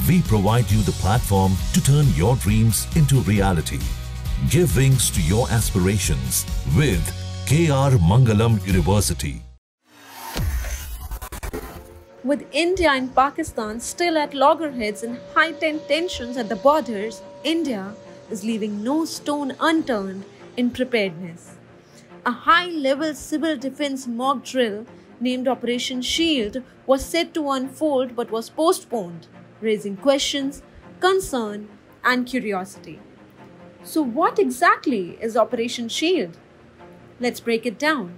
We provide you the platform to turn your dreams into reality. Give wings to your aspirations with KR Mangalam University. With India and Pakistan still at loggerheads and heightened tensions at the borders, India is leaving no stone unturned in preparedness. A high-level civil defense mock drill named Operation Shield was set to unfold but was postponed, raising questions, concern, and curiosity. So, what exactly is Operation Shield? Let's break it down.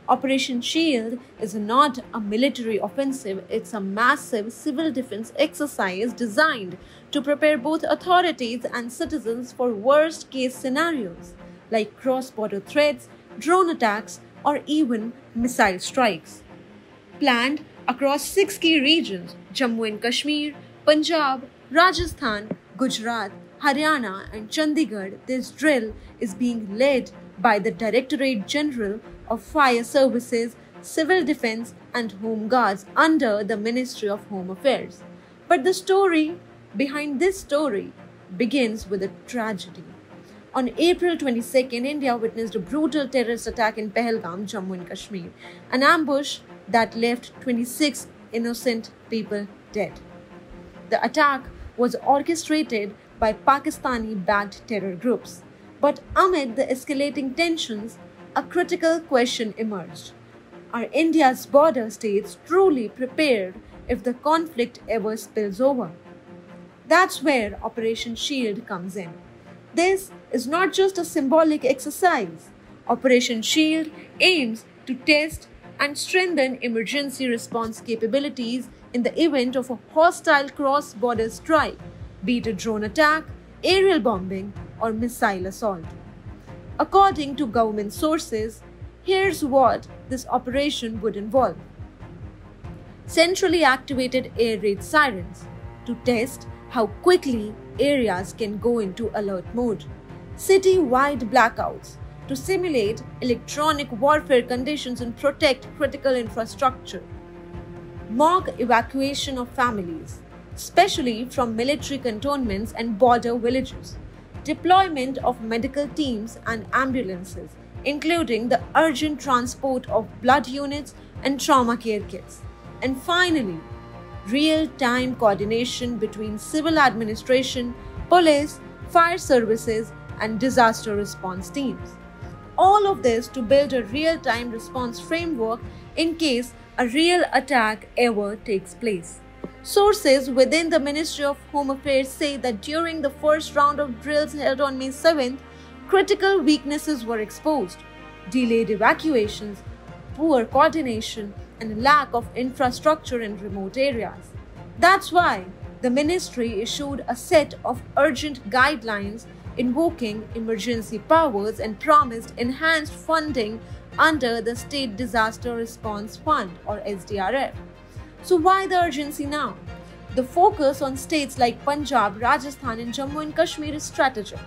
Operation Shield is not a military offensive, it's a massive civil defense exercise designed to prepare both authorities and citizens for worst case scenarios like cross-border threats, drone attacks, or even missile strikes. Planned across 6 key regions: Jammu and Kashmir, Punjab, Rajasthan, Gujarat, Haryana, and Chandigarh, this drill is being led by the Directorate General of Fire Services, Civil Defense, and Home Guards under the Ministry of Home Affairs. But the story behind this story begins with a tragedy. On April 22nd, India witnessed a brutal terrorist attack in Pahalgam, Jammu and Kashmir, an ambush that left 26 innocent people dead. The attack was orchestrated by Pakistani-backed terror groups. But amid the escalating tensions, a critical question emerged. Are India's border states truly prepared if the conflict ever spills over? That's where Operation Shield comes in. This is not just a symbolic exercise. Operation Shield aims to test and strengthen emergency response capabilities in the event of a hostile cross-border strike, be it a drone attack, aerial bombing, or missile assault. According to government sources, here's what this operation would involve. Centrally activated air raid sirens to test how quickly areas can go into alert mode. City-wide blackouts to simulate electronic warfare conditions and protect critical infrastructure. Mock evacuation of families, especially from military cantonments and border villages. Deployment of medical teams and ambulances, including the urgent transport of blood units and trauma care kits. And finally, real-time coordination between civil administration, police, fire services, and disaster response teams. All of this to build a real-time response framework in case a real attack ever takes place. Sources within the Ministry of Home Affairs say that during the first round of drills held on May 7th, critical weaknesses were exposed: delayed evacuations, poor coordination, and lack of infrastructure in remote areas. That's why the ministry issued a set of urgent guidelines invoking emergency powers and promised enhanced funding under the State Disaster Response Fund or SDRF. So why the urgency now? The focus on states like Punjab, Rajasthan, and Jammu and Kashmir is strategic.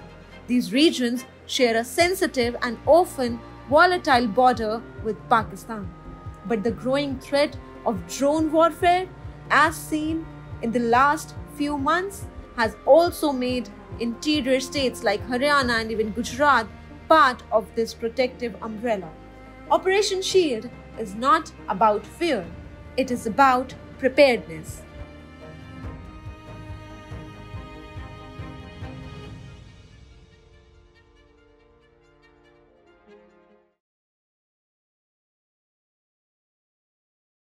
These regions share a sensitive and often volatile border with Pakistan. But the growing threat of drone warfare, as seen in the last few months, has also made interior states like Haryana and even Gujarat part of this protective umbrella. Operation Shield is not about fear, it is about preparedness.